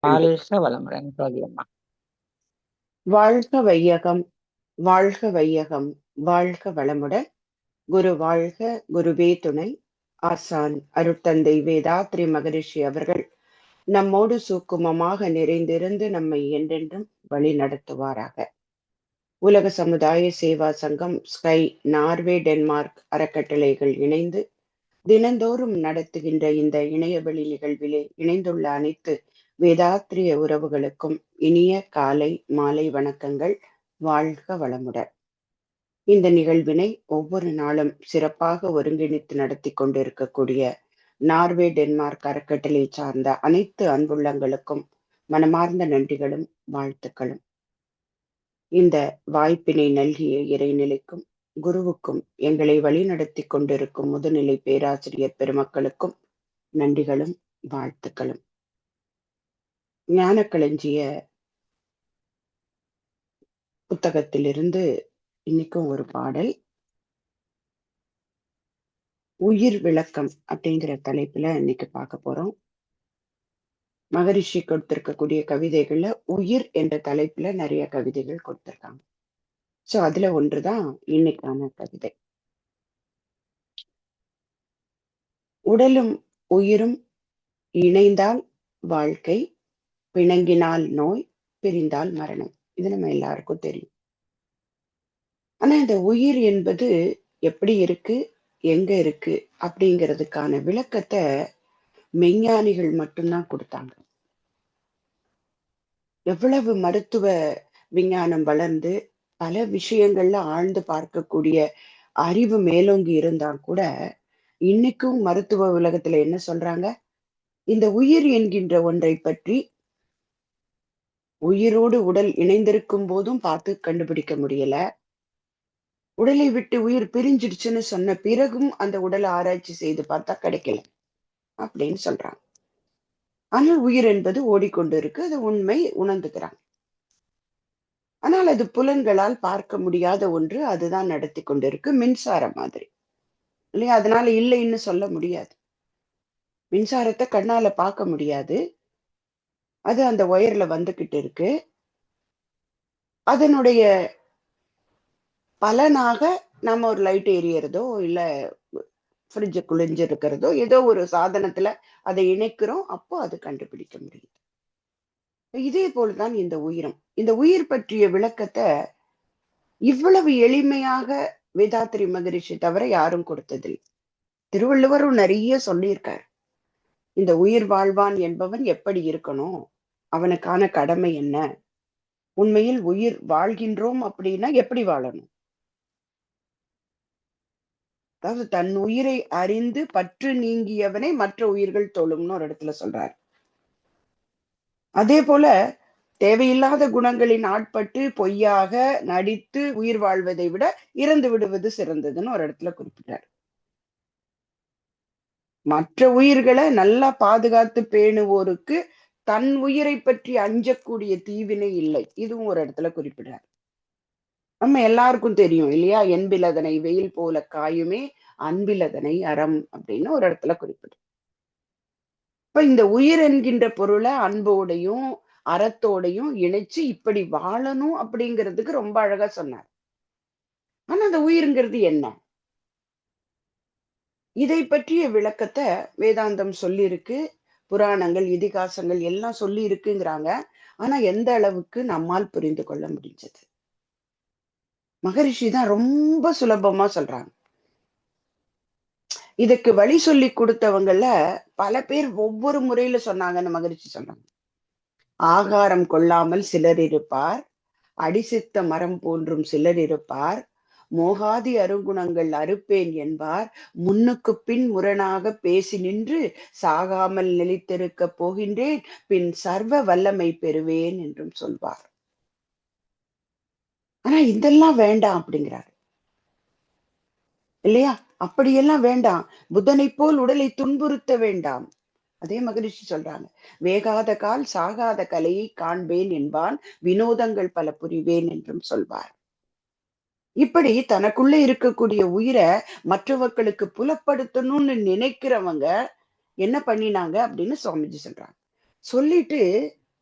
கண்டிப்பா. வாழ்க வளமுடன் சொல்லுமா. வாழ்க வையகம், வாழ்க வையகம், வாழ்க வளமுடன். குரு வாழ்க, குருவே துணை. ஆசான் அருட்தந்தை வேதாத்ரி மகரிஷி அவர்கள் நம்மோடு சூக்குமமாக நிறைந்திருந்து நம்மை என்றென்றும் வழி நடத்துவாராக. உலக சமுதாய சேவா சங்கம், ஸ்கை, நார்வே, டென்மார்க் அறக்கட்டளைகள் இணைந்து தினந்தோறும் நடத்துகின்ற இந்த இணையவழி நிகழ்விலே இணைந்துள்ள அனைத்து வேதாத்திரிய உறவுகளுக்கும் இனிய காலை மாலை வணக்கங்கள். வாழ்க வளமுடன். இந்த நிகழ்வினை ஒவ்வொரு நாளும் சிறப்பாக ஒருங்கிணைத்து நடத்தி கொண்டிருக்கக்கூடிய நார்வே, டென்மார்க் அறக்கட்டளை சார்ந்த அனைத்து அன்புள்ளங்களுக்கும் மனமார்ந்த நன்றிகளும் வாழ்த்துக்களும். இந்த வாய்ப்பினை நல்கிய இறைநிலைக்கும் குருவுக்கும் எங்களை வழிநடத்தி கொண்டிருக்கும் முதுநிலை பேராசிரியர் பெருமக்களுக்கும் நன்றிகளும் வாழ்த்துக்களும். ஞானக்களஞ்சிய புத்தகத்திலிருந்து இன்னைக்கும் ஒரு பாடல், உயிர் விளக்கம் அப்படிங்கிற தலைப்புல இன்னைக்கு பார்க்க போறோம். மகரிஷி கொடுத்திருக்கக்கூடிய கவிதைகள்ல உயிர் என்ற தலைப்புல நிறைய கவிதைகள் கொடுத்திருக்காங்க. சோ அதுல ஒன்றுதான் இன்னைக்கான கவிதை. உடலும் உயிரும் இணைந்தால் வாழ்க்கை, பிணங்கினால் நோய், பிரிந்தால் மரணம். இது நம்ம எல்லாருக்கும் தெரியும். ஆனா இந்த உயிர் என்பது எப்படி இருக்கு, எங்க இருக்கு அப்படிங்கிறதுக்கான விளக்கத்தை மெஞ்ஞானிகள் மட்டும்தான் கொடுத்தாங்க. எவ்வளவு மருத்துவ விஞ்ஞானம் வளர்ந்து பல விஷயங்கள்ல ஆழ்ந்து பார்க்கக்கூடிய அறிவு மேலோங்கி இருந்தா கூட இன்னைக்கும் மருத்துவ உலகத்துல என்ன சொல்றாங்க, இந்த உயிர் என்கின்ற ஒன்றை பற்றி உயிரோடு உடல் இணைந்திருக்கும் போதும் பார்த்து கண்டுபிடிக்க முடியல, உடலை விட்டு உயிர் பிரிஞ்சிடுச்சுன்னு சொன்ன பிறகும் அந்த உடலை ஆராய்ச்சி செய்து பார்த்தா கிடைக்கல அப்படின்னு சொல்றாங்க. ஆனால் உயிர் என்பது ஓடிக்கொண்டு இருக்கு, அது உண்மை உணர்ந்துக்கிறாங்க. ஆனால் அது புலன்களால் பார்க்க முடியாத ஒன்று, அதுதான் நடத்தி கொண்டிருக்கு. மின்சாரம் மாதிரி இல்லையா? அதனால இல்லைன்னு சொல்ல முடியாது. மின்சாரத்தை கண்ணால பார்க்க முடியாது, அது அந்த ஒயர்ல வந்துகிட்டு இருக்கு. அதனுடைய பலனாக நம்ம ஒரு லைட் எரியறதோ இல்ல ஃப்ரிட்ஜ் குளிஞ்சு இருக்கிறதோ ஏதோ ஒரு சாதனத்துல அதை இணைக்கிறோம், அப்போ அது கண்டுபிடிக்க முடியும். இதே போலதான் இந்த உயிரும். இந்த உயிர் பற்றிய விளக்கத்தை இவ்வளவு எளிமையாக வேதாத்திரி மகரிஷி தவிர யாரும் கொடுத்ததில்லை. திருவள்ளுவரும் நிறைய சொல்லியிருக்கார். இந்த உயிர் வாழ்வான் என்பவன் எப்படி இருக்கணும், அவனுக்கான கடமை என்ன, உண்மையில் உயிர் வாழ்கின்றோம் அப்படின்னா எப்படி வாழணும், அதாவது தன் உயிரை அறிந்து பற்று நீங்கியவனை மற்ற உயிர்கள் தொழும்னு ஒரு இடத்துல சொல்றார். அதே போல தேவையில்லாத குணங்களின் ஆட்பட்டு பொய்யாக நடித்து உயிர் வாழ்வதை விட இறந்து விடுவது சிறந்ததுன்னு ஒரு இடத்துல குறிப்பிட்டார். மற்ற உயிர்களை நல்லா பாதுகாத்து பேணுவோருக்கு தன் உயிரை பற்றி அஞ்சக்கூடிய தீவினை இல்லை, இதுவும் ஒரு இடத்துல குறிப்பிடுறார். நம்ம எல்லாருக்கும் தெரியும் இல்லையா, என்பிலதனை வெயில் போல காயுமே அன்பிலதனை அறம் அப்படின்னு ஒரு இடத்துல குறிப்பிடு. இப்ப இந்த உயிர் என்கின்ற பொருளை அன்போடையும் அறத்தோடையும் இணைச்சு இப்படி வாழணும் அப்படிங்கிறதுக்கு ரொம்ப அழகா சொன்னார். ஆனா அந்த உயிருங்கிறது என்ன, இதை பற்றிய விளக்கத்தை வேதாந்தம் சொல்லியிருக்கு, புராணங்கள் இதிகாசங்கள் எல்லாம் சொல்லி இருக்குங்கிறாங்க. ஆனா எந்த அளவுக்கு நம்மால் புரிந்து கொள்ள முடிஞ்சது? மகரிஷி தான் ரொம்ப சுலபமா சொல்றாங்க. இதுக்கு வழி சொல்லி கொடுத்தவங்கள பல பேர் ஒவ்வொரு முறையில சொன்னாங்கன்னு மகரிஷி சொன்னாங்க. ஆகாரம் கொள்ளாமல் சிலர் இருப்பார், அடிசித்த மரம் போன்றும் சிலர் இருப்பார், மோகாதி அருங்குணங்கள் அறுப்பேன் என்பார், முன்னுக்கு பின் முரணாக பேசி நின்று சாகாமல் நிலைத்திருக்க போகின்றேன், பின் சர்வ வல்லமை பெறுவேன் என்றும் சொல்வார். ஆனா இதெல்லாம் வேண்டாம் அப்படிங்கிறாரு இல்லையா? அப்படியெல்லாம் வேண்டாம். புத்தனை போல் உடலை துன்புறுத்த வேண்டாம். அதே மகரிஷி சொல்றாங்க, வேகாத கால் சாகாத கலையை காண்பேன் என்பான், வினோதங்கள் பல புரிவேன் என்றும் சொல்வார். இப்படி தனக்குள்ள இருக்கக்கூடிய உயிரை மற்றவர்களுக்கு புலப்படுத்தணும்னு நினைக்கிறவங்க என்ன பண்ணினாங்க அப்படின்னு சுவாமிஜி சொல்றாங்க. சொல்லிட்டு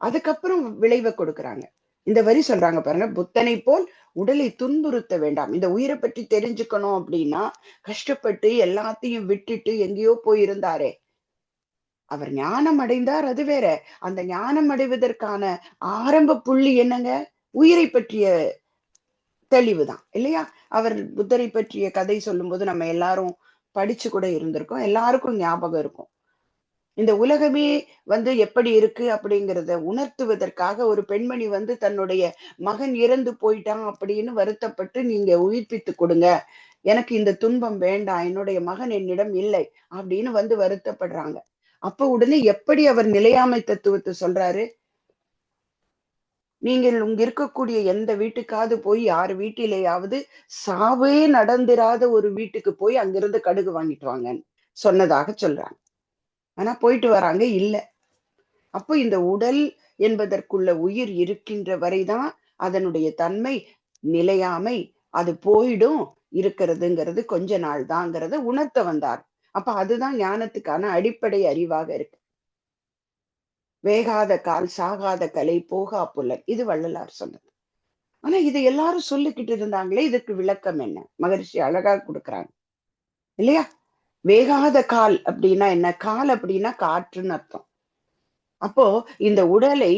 அதுக்கப்புறம் விளைவை கொடுக்கறாங்க. இந்த வரி சொல்றாங்க பாருங்க, புத்தனை போல் உடலை துன்புறுத்த வேண்டாம். இந்த உயிரை பற்றி தெரிஞ்சுக்கணும் அப்படின்னா கஷ்டப்பட்டு எல்லாத்தையும் விட்டுட்டு எங்கேயோ போயிருந்தாரே, அவர் ஞானம் அடைந்தார், அது வேற. அந்த ஞானம் அடைவதற்கான ஆரம்ப புள்ளி என்னங்க? உயிரை பற்றிய தெளிவுதான் இல்லையா? அவர் புத்தரை பற்றிய கதை சொல்லும்போது நம்ம எல்லாரும் படிச்சு கூட இருந்திருக்கோம். எல்லாருக்கும் ஞாபகம் இருக்கும். இந்த உலகமே எப்படி இருக்கு அப்படிங்கிறத உணர்த்துவதற்காக ஒரு பெண்மணி தன்னுடைய மகன் இறந்து போயிட்டான் அப்படின்னு வருத்தப்பட்டு, நீங்க உயிர்ப்பித்து கொடுங்க, எனக்கு இந்த துன்பம் வேண்டாம், என்னுடைய மகன் என்னிடம் இல்லை அப்படின்னு வருத்தப்படுறாங்க. அப்ப உடனே எப்படி அவர் நிலையாமை தத்துவத்தை சொல்றாரு? நீங்கள் இங்க இருக்கக்கூடிய எந்த வீட்டுக்காவது போய் யார் வீட்டிலேயாவது சாவே நடந்திராத ஒரு வீட்டுக்கு போய் அங்கிருந்து கடுகு வாங்கிட்டு வாங்கன்னு சொன்னதாக சொல்றாங்க. ஆனா போயிட்டு வராங்க, இல்ல. அப்போ இந்த உடல் என்பதற்குள்ள உயிர் இருக்கின்ற வரைதான் அதனுடைய தன்மை, நிலையாமை, அது போயிடும், இருக்கிறதுங்கிறது கொஞ்ச நாள் தாங்கிறத உணர்த்த வந்தார். அப்ப அதுதான் ஞானத்துக்கான அடிப்படை அறிவாக இருக்கு. வேகாத கால் சாகாத கலை போகா புலன், இது வள்ளலார் சொன்னது. ஆனா இதை எல்லாரும் சொல்லிக்கிட்டு இருந்தாங்களே, இதுக்கு விளக்கம் என்ன? மகரிஷி அழகா கொடுக்குறாங்க இல்லையா? வேகாத கால் அப்படின்னா என்ன? கால் அப்படின்னா காற்றுன்னு அர்த்தம். அப்போ இந்த உடலை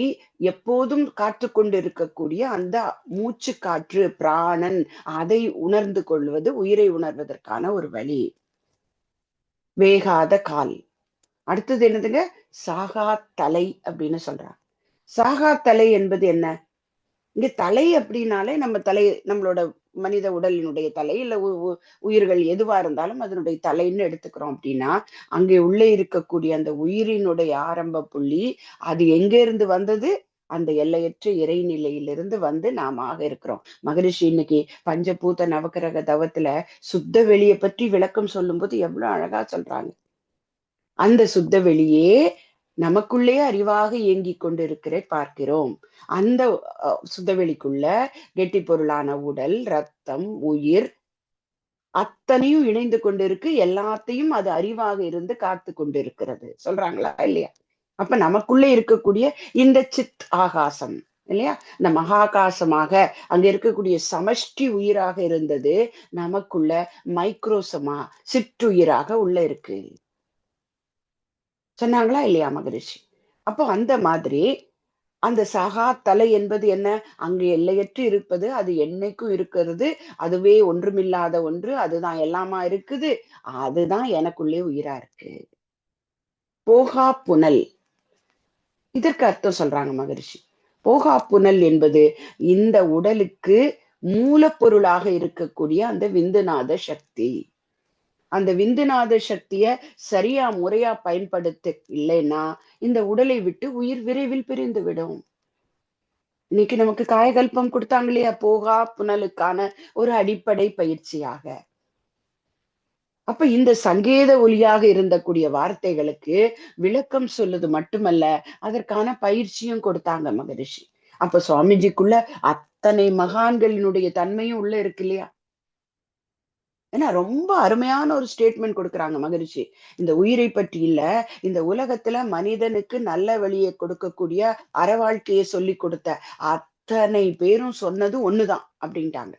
எப்போதும் காத்து கொண்டிருக்கக்கூடிய அந்த மூச்சு காற்று, பிராணன், அதை உணர்ந்து கொள்வது உயிரை உணர்வதற்கான ஒரு வழி. வேகாத கால். அடுத்தது என்னதுங்க? சாகா தலை அப்படின்னு சொல்றாங்க. சாகா தலை என்பது என்ன? இங்க தலை அப்படின்னாலே நம்ம தலை, நம்மளோட மனித உடலினுடைய தலை, இல்ல உயிர்கள் எதுவா இருந்தாலும் அதனுடைய தலைன்னு எடுத்துக்கிறோம் அப்படின்னா, அங்கே உள்ளே இருக்கக்கூடிய அந்த உயிரினுடைய ஆரம்ப புள்ளி, அது எங்க இருந்து வந்தது? அந்த எல்லையற்ற இறைநிலையிலிருந்து நாம இருக்கிறோம். மகரிஷி இன்னைக்கு பஞ்சபூத நவக்கிரக தவத்துல சுத்த வெளியை பற்றி விளக்கம் சொல்லும்போது எவ்வளவு அழகா சொல்றாங்க. அந்த சுத்த வெளியே நமக்குள்ளே அறிவாக இயங்கிக் கொண்டிருக்கிற பார்க்கிறோம். அந்த சுத்தவெளிக்குள்ள கெட்டி பொருளான உடல், ரத்தம், உயிர் அத்தனையும் இணைந்து கொண்டிருக்கு. எல்லாத்தையும் அது அறிவாக இருந்து காத்து கொண்டிருக்கிறது. சொல்றாங்களா இல்லையா? அப்ப நமக்குள்ளே இருக்கக்கூடிய இந்த சித் ஆகாசம் இல்லையா? இந்த மகாகாசமாக அங்க இருக்கக்கூடிய சமஷ்டி உயிராக இருந்தது நமக்குள்ள மைக்ரோசமா சிற்றுயிராக உள்ள இருக்கு. சொன்னாங்களா இல்லையா மகரிஷி? அப்போ அந்த மாதிரி அந்த சகா தலை என்பது என்ன? அங்கு எல்லையற்று இருப்பது, அது என்னைக்கும் இருக்கிறது, அதுவே ஒன்றுமில்லாத ஒன்று, அதுதான் எல்லாமா இருக்குது, அதுதான் எனக்குள்ளே உயிரா இருக்கு. போகா புனல், இதற்கு அர்த்தம் சொல்றாங்க மகரிஷி. போகா புனல் என்பது இந்த உடலுக்கு மூலப்பொருளாக இருக்கக்கூடிய அந்த விந்துநாத சக்தி. அந்த விந்துநாத சக்திய சரியா முறையா பயன்படுத்த இல்லைன்னா இந்த உடலை விட்டு உயிர் விரைவில் பிரிந்து விடும். இன்னைக்கு நமக்கு காயகல்பம் கொடுத்தாங்க இல்லையா? போகா புனலுக்கான ஒரு அடிப்படை பயிற்சியாக. அப்ப இந்த சங்கேத ஒலியாக இருந்தக்கூடிய வார்த்தைகளுக்கு விளக்கம் சொல்லுது மட்டுமல்ல, அதற்கான பயிற்சியும் கொடுத்தாங்க மகரிஷி. அப்ப சுவாமிஜிக்குள்ள அத்தனை மகான்களினுடைய தன்மையும் உள்ள இருக்கு இல்லையா? ஏன்னா ரொம்ப அருமையான ஒரு ஸ்டேட்மெண்ட் கொடுக்குறாங்க மகரிஷி. இந்த உயிரை பற்றி இல்ல, இந்த உலகத்துல மனிதனுக்கு நல்ல வழியை கொடுக்கக்கூடிய அற வாழ்க்கையை சொல்லி கொடுத்த அத்தனை பேரும் சொன்னது ஒண்ணுதான் அப்படின்ட்டாங்க.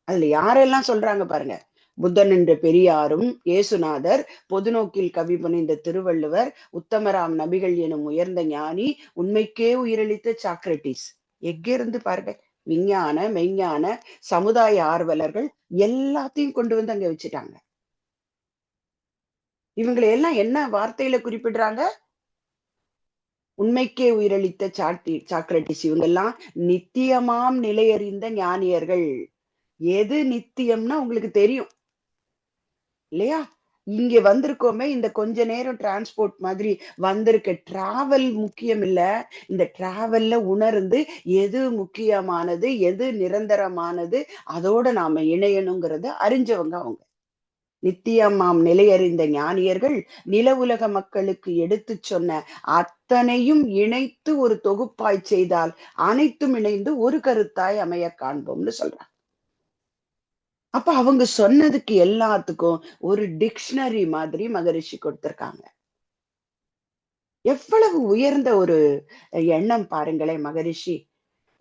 அதுல யாரெல்லாம் சொல்றாங்க பாருங்க. புத்தன் என்ற பெரியாரும், இயேசுநாதர், பொதுநோக்கில் கவி புனைந்த திருவள்ளுவர், உத்தமராம் நபிகள் எனும் உயர்ந்த ஞானி, உண்மைக்கே உயிரளித்த சாக்ரட்டிஸ். எங்கிருந்து பாருங்க, விஞ்ஞான மெய்ஞான சமுதாய ஆர்வலர்கள் எல்லாத்தையும் கொண்டு அங்க வச்சுட்டாங்க. இவங்களை எல்லாம் என்ன வார்த்தையில குறிப்பிடுறாங்க? உண்மைக்கே உயிரளித்த சாக்ரட்டிஸ். இவங்கெல்லாம் நித்தியமாம் நிலையறிந்த ஞானியர்கள். எது நித்தியம்னா உங்களுக்கு தெரியும் இல்லையா? இங்க வந்திருக்கோமே, இந்த கொஞ்ச நேரம் டிரான்ஸ்போர்ட் மாதிரி வந்திருக்க டிராவல் முக்கியம் இல்ல. இந்த டிராவல்ல உணர்ந்து எது முக்கியமானது, எது நிரந்தரமானது, அதோட நாம இணையணுங்கிறத அறிஞ்சவங்க அவங்க. நித்தியமாம் நிலையறிந்த ஞானியர்கள் நில உலக மக்களுக்கு எடுத்து சொன்ன அத்தனையும் இணைத்து ஒரு தொகுப்பாய் செய்தால் அனைத்தும் இணைந்து ஒரு கருத்தாய் அமைய காண்போம்னு சொல்றாங்க. அப்ப அவங்க சொன்னதுக்கு எல்லாத்துக்கும் ஒரு டிக்ஷனரி மாதிரி மகரிஷி கொடுத்திருக்காங்க. எவ்வளவு உயர்ந்த ஒரு எண்ணம் பாருங்களேன் மகரிஷி.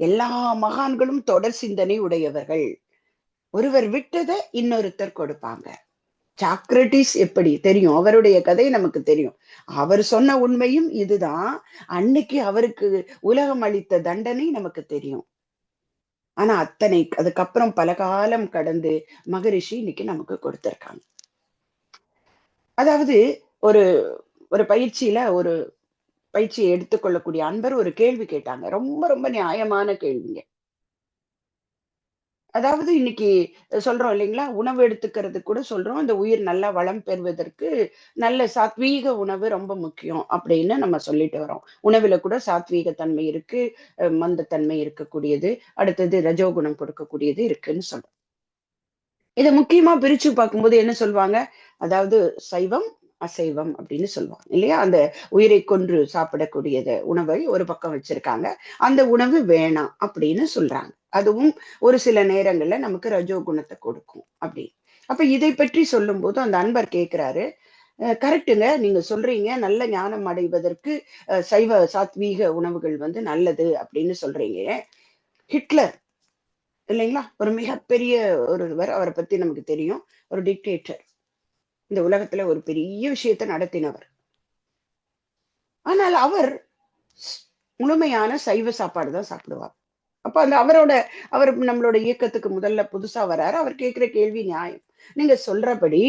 எல்லா மகான்களும் தொடர் சிந்தனை உடையவர்கள். ஒருவர் விட்டதை இன்னொருத்தர் கொடுப்பாங்க. சாக்ரட்டிஸ் எப்படி தெரியும், அவருடைய கதை நமக்கு தெரியும். அவர் சொன்ன உண்மையும் இதுதான். அன்னைக்கு அவருக்கு உலகம் அளித்த தண்டனை நமக்கு தெரியும். ஆனா அதுக்கப்புறம் பல காலம் கடந்து மகரிஷி இன்னைக்கு நமக்கு கொடுத்திருக்காங்க. அதாவது ஒரு ஒரு பயிற்சியை எடுத்துக்கொள்ளக்கூடிய அன்பர் ஒரு கேள்வி கேட்டாங்க. ரொம்ப ரொம்ப நியாயமான கேள்விங்க. அதாவது இன்னைக்கு சொல்றோம் இல்லைங்களா, உணவு எடுத்துக்கிறது கூட சொல்றோம். இந்த உயிர் நல்லா வளம் பெறுவதற்கு நல்ல சாத்வீக உணவு ரொம்ப முக்கியம் அப்படின்னு நம்ம சொல்லிட்டு வரோம். உணவுல கூட சாத்வீக தன்மை இருக்கு, மந்தத்தன்மை இருக்கக்கூடியது, அடுத்தது ரஜோகுணம் கொடுக்கக்கூடியது இருக்குன்னு சொல்றோம். இதை முக்கியமா பிரிச்சு பார்க்கும்போது என்ன சொல்லுவாங்க, அதாவது சைவம் அசைவம் அப்படின்னு சொல்லுவாங்க இல்லையா. அந்த உயிரை கொன்று சாப்பிடக்கூடியத உணவை ஒரு பக்கம் வச்சிருக்காங்க. அந்த உணவு வேணாம் அப்படின்னு சொல்றாங்க. அதுவும் ஒரு சில நேரங்கள்ல நமக்கு ரஜோ குணத்தை கொடுக்கும் அப்படி. அப்ப இதை பற்றி சொல்லும் போது அந்த அன்பர் கேட்கிறாரு, கரெக்டுங்க, நீங்க சொல்றீங்க நல்ல ஞானம் அடைவதற்கு சைவ சாத்வீக உணவுகள் வந்து நல்லது அப்படின்னு சொல்றீங்க. ஹிட்லர் இல்லைங்களா, ஒரு மிகப்பெரிய ஒருவர், அவரை பத்தி நமக்கு தெரியும். ஒரு டிக்டேட்டர், இந்த உலகத்துல ஒரு பெரிய விஷயத்தை நடத்தினவர். ஆனால் அவர் முழுமையான சைவ சாப்பாடு தான் சாப்பிடுவார். அப்ப அந்த அவர் நம்மளோட இயக்கத்துக்கு முதல்ல புதுசா வர்றாரு. அவர் கேட்கிற கேள்வி நியாயம். நீங்க சொல்றபடி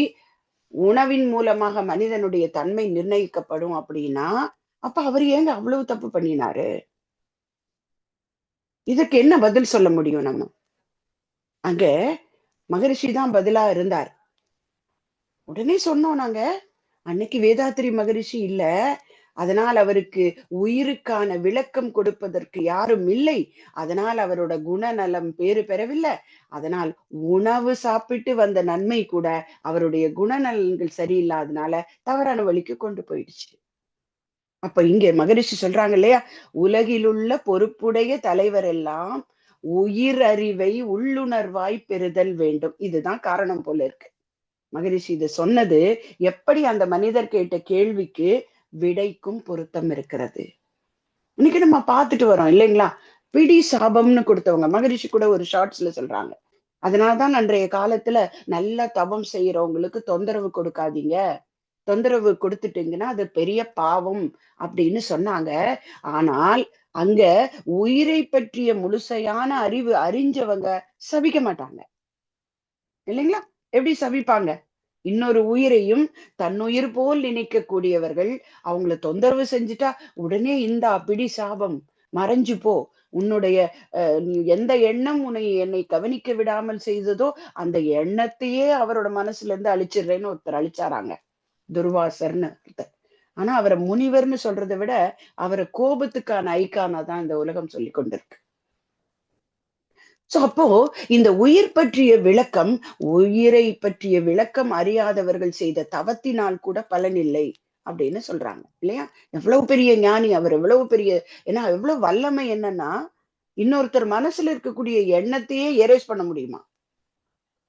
உணவின் மூலமாக மனிதனுடைய தன்மை நிர்ணயிக்கப்படும் அப்படின்னா, அப்ப அவர் ஏங்க அவ்வளவு தப்பு பண்ணினாரு? இதுக்கு என்ன பதில் சொல்ல முடியும் நம்ம? அங்க மகரிஷி தான் பதிலா இருந்தார். உடனே சொன்னோம் நாங்க, அன்னைக்கு வேதாத்திரி மகரிஷி இல்ல, அதனால் அவருக்கு உயிருக்கான விளக்கம் கொடுப்பதற்கு யாரும் இல்லை. அதனால் அவரோட குணநலம் பேறு பெறவில்லை. அதனால் உணவு சாப்பிட்டு வந்த நன்மை கூட அவருடைய குணநலன்கள் சரியில்லாதனால தவறான வழிக்கு கொண்டு போயிடுச்சு. அப்ப இங்க மகரிஷி சொல்றாங்க இல்லையா, உலகிலுள்ள பொறுப்புடைய தலைவர் எல்லாம் உயிர் அறிவை உள்ளுணர்வாய் பெறுதல் வேண்டும். இதுதான் காரணம் போல இருக்கு. மகரிஷி இதை சொன்னது எப்படி அந்த மனிதர் கேட்ட கேள்விக்கு விடைக்கும் பொருத்தம் இருக்கிறது. இன்னைக்கு நம்ம பார்த்துட்டு வரோம் இல்லைங்களா, பிடி சாபம்னு கொடுத்தவங்க மகரிஷி கூட ஒரு ஷார்ட்ஸ்ல சொல்றாங்க. அதனாலதான் அன்றைய காலத்துல நல்ல தவம் செய்யறவங்களுக்கு தொந்தரவு கொடுக்காதீங்க, தொந்தரவு கொடுத்துட்டீங்கன்னா அது பெரிய பாவம் அப்படின்னு சொன்னாங்க. ஆனால் அங்க உயிரை பற்றிய முழுசையான அறிவு அறிஞ்சவங்க சபிக்க மாட்டாங்க இல்லைங்களா. எப்படி சபிப்பாங்க? இன்னொரு உயிரையும் தன்னுயிர் போல் நினைக்கக்கூடியவர்கள் அவங்கள தொந்தரவு செஞ்சுட்டா உடனே இந்த பிடி சாபம் மறைஞ்சு போ, உன்னுடைய எந்த எண்ணம் என்னை கவனிக்க விடாமல் செய்ததோ அந்த எண்ணத்தையே அவரோட மனசுல இருந்து அழிச்சிடுறேன்னு ஒருத்தர் அழிச்சாராங்க, துர்வாசர்னு ஒருத்தர். ஆனா அவரை முனிவர்னு சொல்றதை விட அவரை கோபத்துக்கான ஐக்கானா தான் இந்த உலகம் சொல்லி கொண்டிருக்கு. சோ அப்போ இந்த உயிர் பற்றிய விளக்கம், உயிரை பற்றிய விளக்கம் அறியாதவர்கள் செய்த தவத்தினால் கூட பலனில்லை அப்படின்னு சொல்றாங்க இல்லையா. எவ்வளவு பெரிய ஞானி அவர், எவ்வளவு பெரிய, ஏன்னா எவ்வளவு வல்லமை என்னன்னா, இன்னொருத்தர் மனசுல இருக்கக்கூடிய எண்ணத்தையே எரேஸ் பண்ண முடியுமா.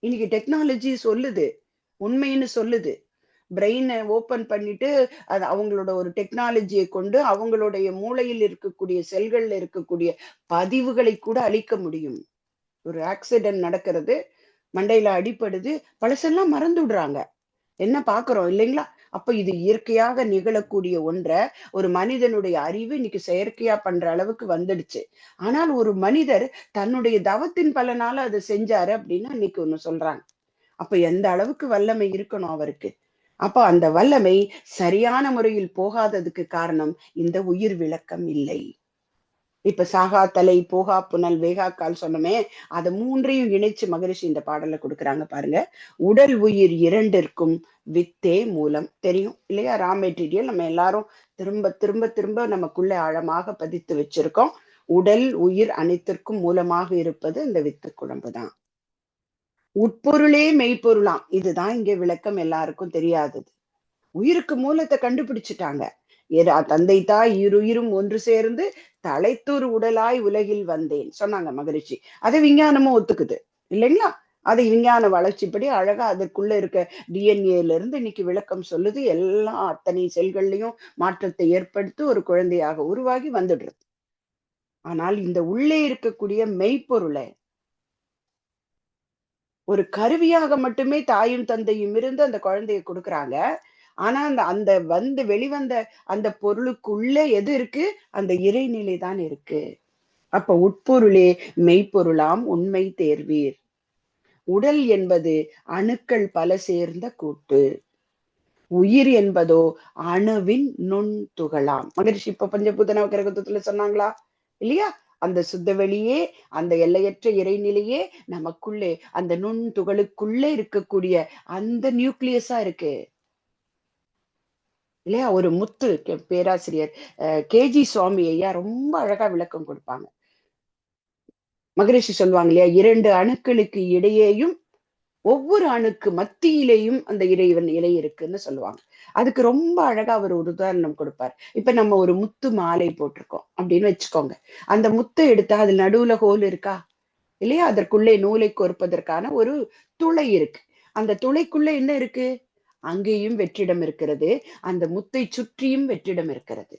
இன்னைக்கு டெக்னாலஜி சொல்லுது, உண்மைன்னு சொல்லுது. பிரெயினை ஓபன் பண்ணிட்டு அது அவங்களோட ஒரு டெக்னாலஜியை கொண்டு அவங்களுடைய மூளையில் இருக்கக்கூடிய செல்கள்ல இருக்கக்கூடிய பதிவுகளை கூட அழிக்க முடியும். ஒரு ஆக்சிடென்ட் நடக்கிறது, மண்டையில அடிபடுது, பழசெல்லாம் மறந்து விடுறாங்க. என்ன பாக்குறோம் இல்லைங்களா. அப்ப இது இயற்கையாக நிகழக்கூடிய ஒன்ற ஒரு மனிதனுடைய அறிவு இன்னைக்கு செயற்கையா பண்ற அளவுக்கு வந்துடுச்சு. ஆனால் ஒரு மனிதர் தன்னுடைய தவத்தின் பலனால அதை செஞ்சாரு அப்படின்னு இன்னைக்கு ஒண்ணு சொல்றாங்க. அப்ப எந்த அளவுக்கு வல்லமை இருக்கணும் அவருக்கு. அப்ப அந்த வல்லமை சரியான முறையில் போகாததுக்கு காரணம் இந்த உயிர் விளக்கம் இல்லை. இப்ப சாகா தலை போகா புனல் வேகா கால் சொன்னமே, அதை மூன்றையும் இணைச்சு மகரிஷி இந்த பாடல்ல கொடுக்குறாங்க பாருங்க. உடல் உயிர் இரண்டிற்கும் வித்தே மூலம். தெரியும் இல்லையா, ரா மெட்டீரியல் நம்ம எல்லாரும் திரும்ப திரும்ப திரும்ப நமக்குள்ள ஆழமாக பதித்து வச்சிருக்கோம். உடல் உயிர் அனைத்திற்கும் மூலமாக இருப்பது இந்த வித்து குழம்பு தான். உட்பொருளே மெய்ப்பொருளாம், இதுதான் இங்க விளக்கம் எல்லாருக்கும் தெரியாதது. உயிருக்கு மூலத்தை கண்டுபிடிச்சிட்டாங்க. தந்தை தாய் இருயிரும் ஒன்று சேர்ந்து தலைத்தூர் உடலாய் உலகில் வந்தேன் சொன்னாங்க மகரிஷி. அதை விஞ்ஞானமும் ஒத்துக்குது இல்லைங்களா. அதை விஞ்ஞான வளர்ச்சிப்படி அழகா அதற்குள்ள இருக்க டிஎன்ஏல இருந்து இன்னைக்கு விளக்கம் சொல்லுது. எல்லாம் அத்தனை செல்கள்லயும் மாற்றத்தை ஏற்படுத்தி ஒரு குழந்தையாக உருவாகி வந்துடுறது. ஆனால் இந்த உள்ளே இருக்கக்கூடிய மெய்ப்பொருளை ஒரு கருவியாக மட்டுமே தாயும் தந்தையும் இருந்து அந்த குழந்தைய கொடுக்குறாங்க. ஆனா அந்த அந்த வெளிவந்த அந்த பொருளுக்குள்ள எது இருக்கு? அந்த இறைநிலை தான் இருக்கு. அப்ப உட்பொருளே மெய்ப்பொருளாம் உண்மை தேர்வீர். உடல் என்பது அணுக்கள் பல சேர்ந்த கூட்டு. உயிர் என்பதோ அணுவின் நுண் துகளாம். மகரிஷி இப்ப பஞ்சபூத நவக்கிரகத்துல சொன்னாங்களா இல்லையா? அந்த சுத்தவெளியே, அந்த எல்லையற்ற இறைநிலையே நமக்குள்ளே அந்த நுண் துகளுக்குள்ளே இருக்கக்கூடிய அந்த நியூக்ளியஸா இருக்கு இல்லையா? ஒரு முத்து பேராசிரியர் கேஜி சுவாமி ஐயா ரொம்ப அழகா விளக்கம் கொடுப்பாங்க. மகரிஷி சொல்லுவாங்க இல்லையா, 2 அணுக்களுக்கு இடையேயும் ஒவ்வொரு அணுக்கு மத்தியிலேயும் அந்த இறைவன் இலை இருக்குன்னு சொல்லுவாங்க. அதுக்கு ரொம்ப அழகா அவர் ஒரு உதாரணம் கொடுப்பார். இப்ப நம்ம ஒரு முத்து மாலை போட்டிருக்கோம் அப்படின்னு வச்சுக்கோங்க. அந்த முத்தை எடுத்தா அது நடுவுல ஹோல் இருக்கா இல்லையா? அதற்குள்ளே நூலை கோர்ப்பதற்கான ஒரு துளை இருக்கு. அந்த துளைக்குள்ள என்ன இருக்கு? அங்கேயும் வெற்றிடம் இருக்கிறது. அந்த முத்தை சுற்றியும் வெற்றிடம் இருக்கிறது.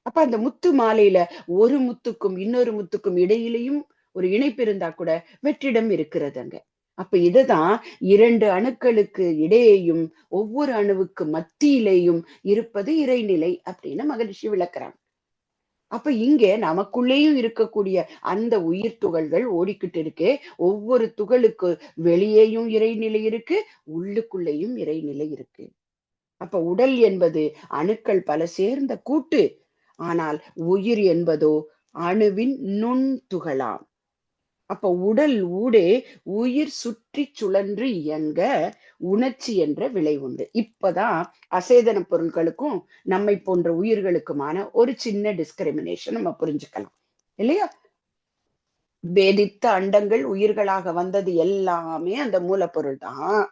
அப்ப அந்த முத்து மாலையில ஒரு முத்துக்கும் இன்னொரு முத்துக்கும் இடையிலையும் ஒரு இணைப்பு இருந்தா கூட வெற்றிடம் இருக்கிறது அங்க. அப்ப இதுதான் 2 அணுக்களுக்கு இடையேயும் ஒவ்வொரு அணுவுக்கு மத்தியிலேயும் இருப்பது இறைநிலை அப்படின்னு மகரிஷி விளக்குறாங்க. அப்ப இங்க நமக்குள்ளேயும் இருக்கக்கூடிய அந்த உயிர் துகள்கள் ஓடிக்கிட்டு இருக்கு. ஒவ்வொரு துகளுக்கு வெளியேயும் இறைநிலை இருக்கு, உள்ளுக்குள்ளேயும் இறைநிலை இருக்கு. அப்ப உடல் என்பது அணுக்கள் பல சேர்ந்த கூட்டு. ஆனால் உயிர் என்பதோ அணுவின் நுண் துகளாம். அப்ப உடல் ஊடே உயிர் சுற்றி சுழன்று இயங்க உணர்ச்சி என்ற விளை உண்டு. இப்பதான் அசேதன பொருட்களுக்கும் நம்மை போன்ற உயிர்களுக்குமான ஒரு சின்ன டிஸ்கிரிமினேஷன் நம்ம புரிஞ்சுக்கலாம் இல்லையா? வேதித்த அண்டங்கள் உயிர்களாக வந்தது எல்லாமே அந்த மூலப்பொருள் தான்.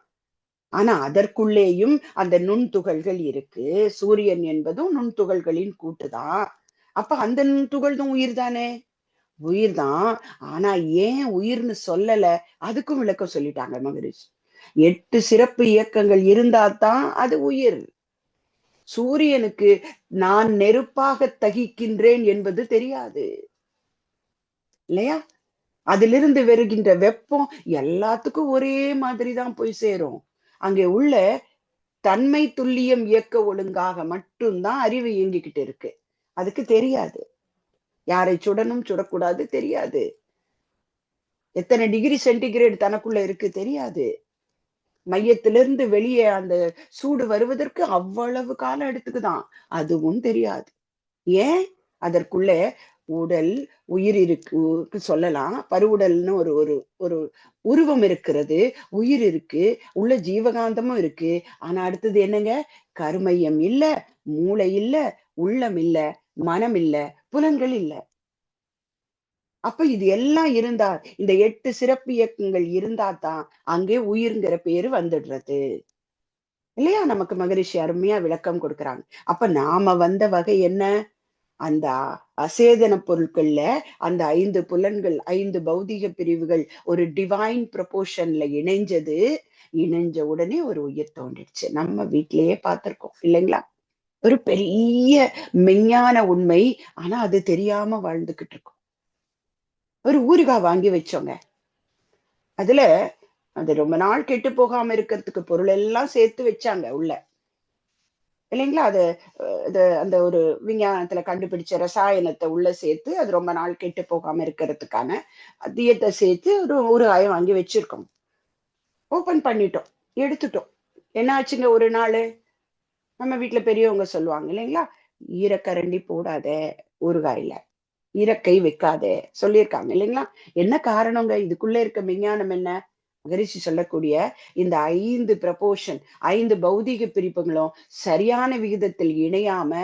ஆனா அதற்குள்ளேயும் அந்த நுண்துகள்கள் இருக்கு. சூரியன் என்பதும் நுண்துகள்களின் கூட்டுதான். அப்ப அந்த நுண்துகள் தான் உயிர் தானே? உயிர்தான். ஆனா ஏன் உயிர்ன்னு சொல்லல? அதுக்கும் விளக்கம் சொல்லிட்டாங்க மகரிஷி. 8 சிறப்பு இயக்கங்கள் இருந்தாதான் அது உயிர். சூரியனுக்கு நான் நெருப்பாக தகிக்கின்றேன் என்பது தெரியாது இல்லையா? அதிலிருந்து வருகின்ற வெப்பம் எல்லாத்துக்கும் ஒரே மாதிரிதான் போய் சேரும். அங்கே உள்ள தன்மை துல்லியம் இயக்க ஒழுங்காக மட்டும்தான் அறிவு இயங்கிக்கிட்டு இருக்கு. அதுக்கு தெரியாது யாரை சுடணும் சுடக்கூடாது தெரியாது. எத்தனை டிகிரி சென்டிகிரேட் தனக்குள்ள இருக்கு தெரியாது. மையத்திலிருந்து வெளியே அந்த சூடு வருவதற்கு அவ்வளவு காலம் எடுத்துக்குதான். அதுவும் தெரியாது. ஏன்? அதற்குள்ள உடல் உயிர் இருக்கு சொல்லலாம். பருவுடல்னு ஒரு ஒரு ஒரு உருவம் இருக்கிறது. உயிர் இருக்கு. உள்ள ஜீவகாந்தமும் இருக்கு. ஆனா அடுத்தது என்னங்க? கருமையம் இல்ல, மூளை இல்ல, உள்ளம் இல்ல, மனம் இல்ல, புலன்கள் இல்ல. அப்ப இது எல்லாம் இருந்தா இந்த 8 சிறப்பு இயக்கங்கள் இருந்தா தான் அங்கே உயிர்ங்கிற பேரு வந்துடுறது இல்லையா? நமக்கு மகரிஷி அருமையா விளக்கம் கொடுக்குறாங்க. அப்ப நாம வந்த வகை என்ன? அந்த அசேதன பொருட்கள்ல அந்த 5 புலன்கள் 5 பௌதிக பிரிவுகள் ஒரு டிவைன் ப்ரொபோர்ஷன்ல இணைஞ்சது. இணைஞ்ச உடனே ஒரு உயிர் தோன்றிடுச்சு. நம்ம வீட்டிலேயே பார்த்திருக்கோம் இல்லைங்களா? ஒரு பெரிய மெஞ்ஞான உண்மை. ஆனா அது தெரியாம வாழ்ந்துகிட்டு இருக்கோம். ஒரு ஊறுகாய் வாங்கி வச்சோங்க. அதுல அது ரொம்ப நாள் கெட்டு போகாம இருக்கிறதுக்கு பொருள் எல்லாம் சேர்த்து வச்சாங்க உள்ள இல்லைங்களா? அது அந்த ஒரு விஞ்ஞானத்துல கண்டுபிடிச்ச ரசாயனத்தை உள்ள சேர்த்து அது ரொம்ப நாள் கெட்டு போகாம இருக்கிறதுக்கான அதியத்தை சேர்த்து ஒரு ஊறுகாயை வாங்கி வச்சிருக்கோம். ஓபன் பண்ணிட்டோம், எடுத்துட்டோம். என்ன ஆச்சுங்க? ஒரு நாள் நம்ம வீட்டுல பெரியவங்க சொல்லுவாங்க இல்லைங்களா, ஈரக்கரண்டி போடாத ஊறுகாயில, ஈரக்கை வைக்காத சொல்லியிருக்காங்க இல்லைங்களா? என்ன காரணங்க? இதுக்குள்ள இருக்க விஞ்ஞானம் என்ன? மகரிஷி சொல்லக்கூடிய இந்த 5 ப்ரப்போர்ஷன் 5 பௌதிக பிரிப்புகளும் சரியான விகிதத்தில் இணையாம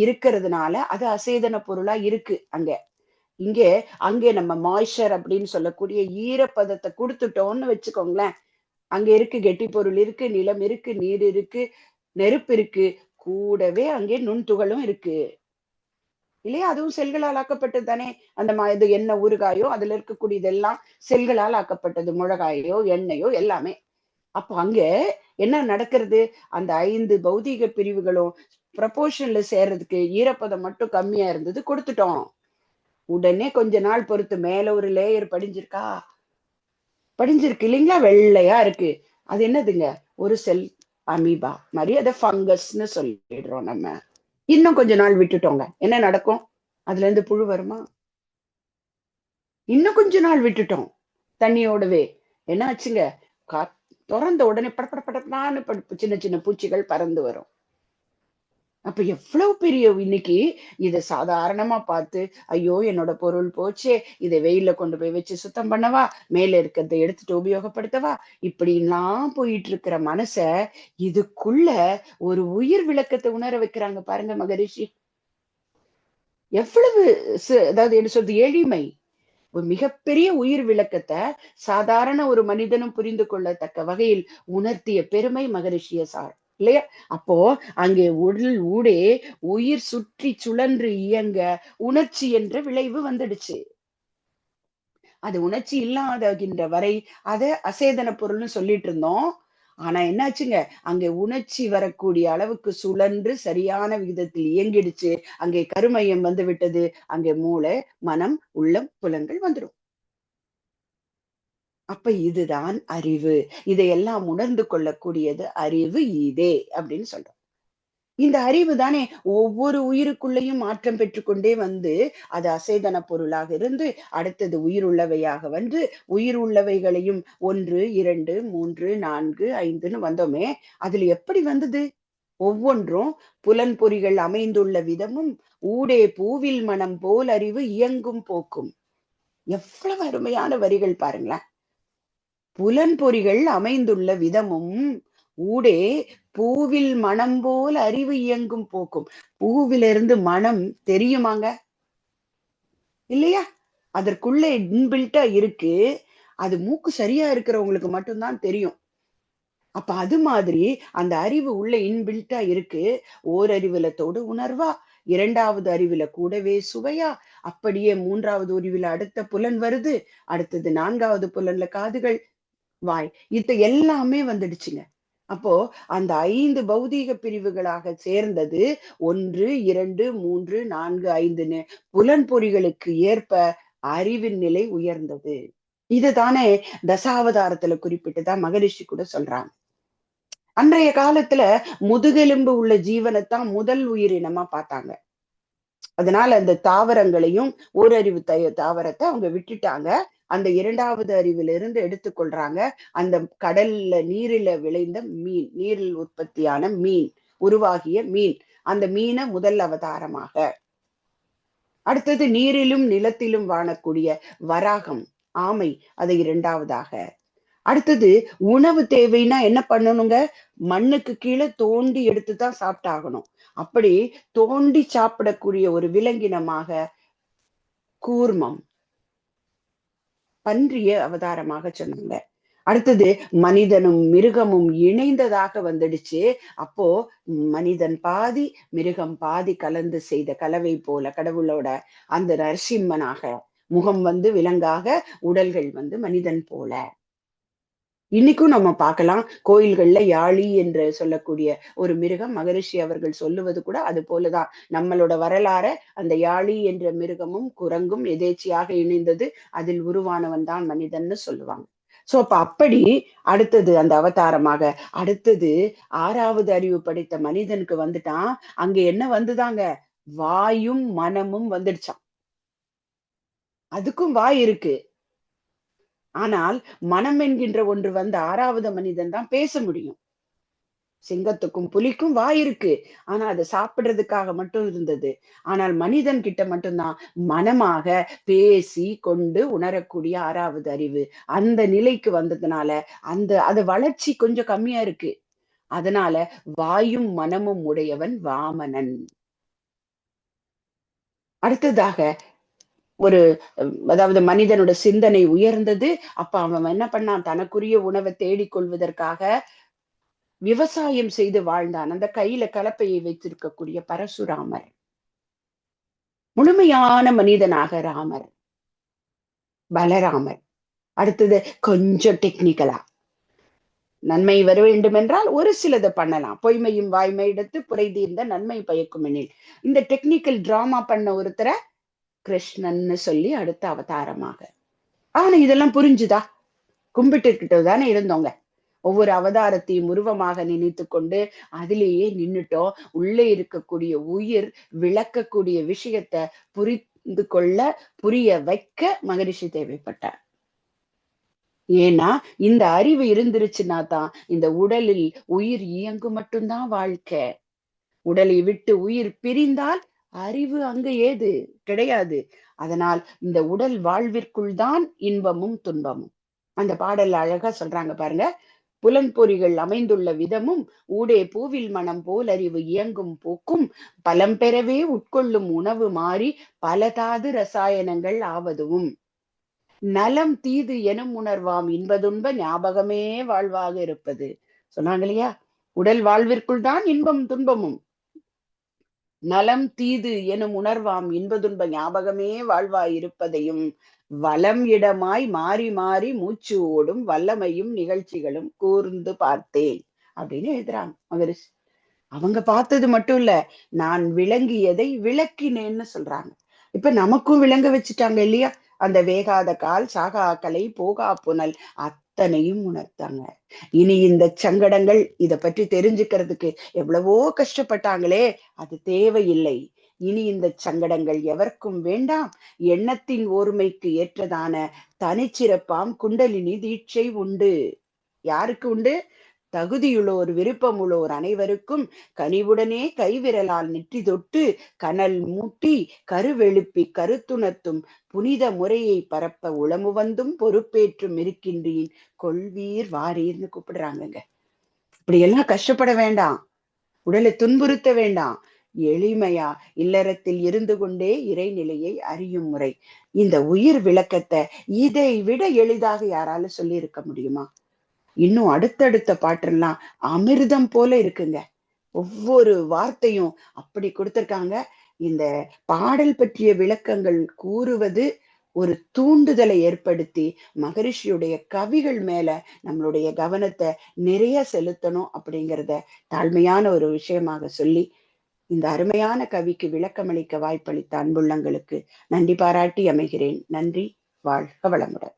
இருக்கிறதுனால அது அசேதன பொருளா இருக்கு அங்க. இங்கே அங்கே நம்ம மாய்ச்சர் அப்படின்னு சொல்லக்கூடிய ஈரப்பதத்தை கொடுத்துட்டோம்னு வச்சுக்கோங்களேன். அங்க இருக்கு கெட்டி பொருள் இருக்கு, நிலம் இருக்கு, நீர் இருக்கு, நெருப்பு இருக்கு, கூடவே அங்கே நுண்துகளும் இருக்கு. இல்லையா? அதுவும் செல்களால் ஆக்கப்பட்டது தானே. அந்த இது என்ன ஊறுகாயோ அதுல இருக்கக்கூடியதெல்லாம் செல்களால் ஆக்கப்பட்டது. மிளகாயோ, எண்ணெயோ எல்லாமே. அப்போ அங்க என்ன நடக்கிறது? அந்த 5 பௌதீக பிரிவுகளும் ப்ரொபோர்ஷன்ல சேர்றதுக்கு ஈரப்பதம் மட்டும் கம்மியா இருந்தது, கொடுத்துட்டோம். உடனே கொஞ்ச நாள் பொறுத்து மேல ஒரு லேயர் படிஞ்சிருக்கா? படிஞ்சிருக்கு இல்லைங்களா? வெள்ளையா இருக்கு. அது என்னதுங்க? ஒரு செல் அமீபா மாதிரி, அதை ஃபங்கஸ்ன்னு சொல்லிடுறோம் நம்ம. இன்னும் கொஞ்ச நாள் விட்டுட்டோங்க, என்ன நடக்கும்? அதுல இருந்து புழு வருமா? இன்னும் கொஞ்ச நாள் விட்டுட்டோம் தண்ணியோடவே, என்ன ஆச்சுங்க? கா திறந்த உடனே படபட படப்படான்னு சின்ன சின்ன பூச்சிகள் பறந்து வரும். அப்ப எவ்வளவு பெரிய இன்னைக்கு இத சாதாரணமா பார்த்து, ஐயோ என்னோட பொருள் போச்சே, இதை வெயில்ல கொண்டு போய் வச்சு சுத்தம் பண்ணவா, மேல இருக்கிறத எடுத்துட்டு உபயோகப்படுத்தவா, இப்படிலாம் போயிட்டு இருக்கிற மனச இதுக்குள்ள ஒரு உயிர் விளக்கத்தை உணர வைக்கிறாங்க பாருங்க மகரிஷி. எவ்வளவு அதாவது என்ன சொல்றது, எளிமை. ஒரு மிகப்பெரிய உயிர் விளக்கத்தை சாதாரண ஒரு மனிதனும் புரிந்து கொள்ளத்தக்க வகையில் உணர்த்திய பெருமை மகரிஷிய சார், இல்லையா? அப்போ அங்கே உடல் ஊடே உயிர் சுற்றி சுழன்று இயங்க உணர்ச்சி என்ற விளைவு வந்துடுச்சு. அது உணர்ச்சி இல்லாதகின்ற வரை அதை அசேதன பொருள்னு சொல்லிட்டு இருந்தோம். ஆனா என்னாச்சுங்க, அங்கே உணர்ச்சி வரக்கூடிய அளவுக்கு சுழன்று சரியான விகிதத்தில் இயங்கிடுச்சு. அங்கே கருமையம் வந்து விட்டது. அங்கே மூளை, மனம், உள்ளம், புலன்கள் வந்துடும். அப்ப இதுதான் அறிவு. இதையெல்லாம் உணர்ந்து கொள்ளக்கூடியது அறிவு இதே அப்படின்னு சொல்றோம். இந்த அறிவு தானே ஒவ்வொரு உயிருக்குள்ளேயும் மாற்றம் பெற்றுக்கொண்டே வந்து அது அசேதன பொருளாக இருந்து அடுத்தது உயிர் உள்ளவையாக வந்து உயிர் உள்ளவைகளையும் 1, 2, 3, 4, 5ன்னு வந்தோமே. அதுல எப்படி வந்தது? ஒவ்வொன்றும் புலன்பொறிகள் அமைந்துள்ள விதமும் ஊடே பூவில் மனம் போல் அறிவு இயங்கும் போக்கும். எவ்வளவு அருமையான வரிகள் பாருங்களேன். புலன்பொறிகள் அமைந்துள்ள விதமும் ஊடே பூவில் மனம் போல் அறிவு இயங்கும் போக்கும். பூவிலிருந்து மனம் தெரியுமாங்க? இல்லையா? அதற்குள்ள இன்பில்ட்டா இருக்கு. அது மூக்கு சரியா இருக்கிறவங்களுக்கு மட்டும்தான் தெரியும். அப்ப அது மாதிரி அந்த அறிவு உள்ள இன்பில்ட்டா இருக்கு. ஓரறிவுல தொடு உணர்வா, 2வது அறிவுல கூடவே சுவையா, அப்படியே 3வது அறிவுல அடுத்த புலன் வருது. அடுத்தது 4வது புலன்ல காதுகள், வாய். இது எல்லாமே வந்துடுச்சுங்க. அப்போ அந்த 5 பௌதீக பிரிவுகளாக சேர்ந்தது 1, 2, 3, 4, 5ன்னு புலன்பொறிகளுக்கு ஏற்ப அறிவின் நிலை உயர்ந்தது. இதுதானே தசாவதாரத்துல குறிப்பிட்டுதான் மகரிஷி கூட சொல்றாங்க. அன்றைய காலத்துல முதுகெலும்பு உள்ள ஜீவனைத்தான் முதல் உயிரினமா பார்த்தாங்க. அதனால அந்த தாவரங்களையும் ஓரறிவு தாவரத்தை அவங்க விட்டுட்டாங்க. அந்த 2வது அறிவிலிருந்து எடுத்துக்கொள்றாங்க. அந்த கடல்ல நீரில விளைந்த மீன், நீரில் உற்பத்தியான மீன், உருவாகிய மீன், அந்த மீனை முதல் அவதாரமாக, அடுத்தது நீரிலும் நிலத்திலும் வாழக்கூடிய வராகம், ஆமை, அதை 2வதாக, அடுத்தது உணவு தேவைன்னா என்ன பண்ணணுங்க? மண்ணுக்கு கீழே தோண்டி எடுத்துதான் சாப்பிட்டாகணும். அப்படி தோண்டி சாப்பிடக்கூடிய ஒரு விலங்கினமாக கூர்மம், பன்றிய அவதாரமாக சொன்னாங்க. அடுத்தது மனிதனும் மிருகமும் இணைந்ததாக வந்துடுச்சு. அப்போ மனிதன் பாதி மிருகம் பாதி கலந்து செய்த கலவை போல கடவுளோட அந்த நரசிம்மனாக, முகம் வந்து விலங்காக, உடல்கள் வந்து மனிதன் போல. இன்னைக்கும் நம்ம பார்க்கலாம் கோயில்கள்ல யாழி என்று சொல்லக்கூடிய ஒரு மிருகம், மகரிஷி அவர்கள் சொல்லுவது கூட அது போலதான். நம்மளோட வரலாற அந்த யாழி என்ற மிருகமும் குரங்கும் எதேச்சியாக இணைந்தது, அதில் உருவானவன் தான் மனிதன்னு சொல்லுவாங்க. சோ அப்ப அப்படி அடுத்தது அந்த அவதாரமாக அடுத்தது 6வது அறிவு படைத்த மனிதனுக்கு வந்துட்டான். அங்க என்ன வந்துதாங்க? வாயும் மனமும் வந்துடுச்சான். அதுக்கும் வாய் இருக்கு. ஆனால் மனம் என்கின்ற ஒன்று வந்த 6வது மனிதன் தான் பேச முடியும். சிங்கத்துக்கும் புலிக்கும் வாய் இருக்கு. ஆனா அதை சாப்பிடுறதுக்காக மட்டும் இருந்தது. ஆனால் மனிதன் கிட்ட மட்டும்தான் மனமாக பேசி கொண்டு உணரக்கூடிய 6வது அறிவு. அந்த நிலைக்கு வந்ததுனால அது வளர்ச்சி கொஞ்சம் கம்மியா இருக்கு. அதனால வாயும் மனமும் உடையவன் வாமனன். அடுத்ததாக ஒரு அதாவது மனிதனோட சிந்தனை உயர்ந்தது. அப்ப அவன் என்ன பண்ணான்? தனக்குரிய உணவை தேடிக் கொள்வதற்காக விவசாயம் செய்து வாழ்ந்தான். அந்த கையில கலப்பையை வைத்திருக்கக்கூடிய பரசுராமர். முழுமையான மனிதனாக ராமர், பலராமர். அடுத்தது கொஞ்சம் டெக்னிக்கலா, நன்மை வர வேண்டும் என்றால் ஒரு சிலதை பண்ணலாம். பொய்மையும் வாய்மை எடுத்து புரை தீர்ந்த நன்மை பயக்கும் எனில். இந்த டெக்னிக்கல் டிராமா பண்ண ஒருத்தர கிருஷ்ணன்னு சொல்லி அடுத்த அவதாரமாக. ஆனா இதெல்லாம் புரிஞ்சுதா? கும்பிட்டுக்கிட்டு தானே இருந்தோங்க. ஒவ்வொரு அவதாரத்தையும் உருவமாக நினைத்து கொண்டு அதிலேயே நின்னுட்டோம். உள்ளே இருக்கக்கூடிய உயிர் விளக்கக்கூடிய விஷயத்த புரிந்து கொள்ள, புரிய வைக்க மகரிஷி தேவைப்பட்டார். ஏன்னா இந்த அறிவு இருந்துருச்சுன்னா தான் இந்த உடலில் உயிர் இயங்கு மட்டும்தான் வாழ்க்கை. உடலை விட்டு உயிர் பிரிந்தால் அறிவு அங்க ஏது கிடையாது. அதனால் இந்த உடல் வாழ்விற்குள் தான் இன்பமும் துன்பமும். அந்த பாடல்ல அழகா சொல்றாங்க பாருங்க. புலன்பொறிகள் அமைந்துள்ள விதமும் ஊடே பூவில் மனம் போல் அறிவு இயங்கும் போக்கும் பலம் பெறவே உட்கொள்ளும் உணவு மாறி பல தாது ரசாயனங்கள் ஆவதுவும் நலம் தீது எனும் உணர்வாம் இன்பதுன்ப ஞாபகமே வாழ்வாக இருப்பது. சொன்னாங்க இல்லையா? உடல் வாழ்விற்குள் தான் இன்பம் துன்பமும். நலம் தீது எனும் உணர்வாம் இன்பதுன்ப ஞாபகமே வாழ்வாய் இருப்பதையும் வலம் இடமாய் மாறி மாறி மூச்சு ஓடும் வல்லமையும் நிகழ்ச்சிகளும் கூர்ந்து பார்த்தேன் அப்படின்னு எழுதுறாங்க மகரிஷி. அவங்க பார்த்தது மட்டும் இல்ல, நான் விளங்கியதை விளக்கினேன்னு சொல்றாங்க. இப்ப நமக்கும் விளங்க வச்சுட்டாங்க இல்லையா? அந்த வேகாத கால், சாகா கலை, போகா புனல் அத்தனையும் உணர்த்தாங்க. இனி இந்த சங்கடங்கள் இத பற்றி தெரிஞ்சுக்கிறதுக்கு எவ்வளவோ கஷ்டப்பட்டாங்களே, அது தேவையில்லை. இனி இந்த சங்கடங்கள் எவர்க்கும் வேண்டாம். எண்ணத்தின் ஓர்மைக்கு ஏற்றதான தனிச்சிறப்பாம் குண்டலினி தீட்சை உண்டு. யாருக்கு உண்டு? தகுதியுள்ளோர் விருப்பமுள்ளோர் அனைவருக்கும் கனிவுடனே கைவிரலால் நெற்றி தொட்டு கனல் மூட்டி கருவெழுப்பி கருத்துணர்த்தும் புனித முறையை பரப்ப உளமு வந்தும் பொறுப்பேற்றும் இருக்கின்றீன் கொள்வீர் வாரீர்னு கூப்பிடுறாங்கங்க. இப்படி எல்லாம் கஷ்டப்பட வேண்டாம், உடலை துன்புறுத்த வேண்டாம். எளிமையா இல்லறத்தில் இருந்து கொண்டே இறைநிலையை அறியும் முறை. இந்த உயிர் விளக்கத்தை இதை விட எளிதாக யாரால சொல்லி இருக்க முடியுமா? இன்னும் அடுத்தடுத்த பாட்டெல்லாம் அமிர்தம் போல இருக்குங்க. ஒவ்வொரு வார்த்தையும் அப்படி கொடுத்திருக்காங்க. இந்த பாடல் பற்றிய விளக்கங்கள் கூறுவது ஒரு தூண்டுதலை ஏற்படுத்தி மகரிஷியுடைய கவிகள் மேல நம்மளுடைய கவனத்தை நிறைய செலுத்தணும் அப்படிங்கிறத தாழ்மையான ஒரு விஷயமாக சொல்லி, இந்த அருமையான கவிக்கு விளக்கமளிக்க வாய்ப்பளித்த அன்புள்ளங்களுக்கு நன்றி பாராட்டி அமைகிறேன். நன்றி. வாழ்க வளமுடன்.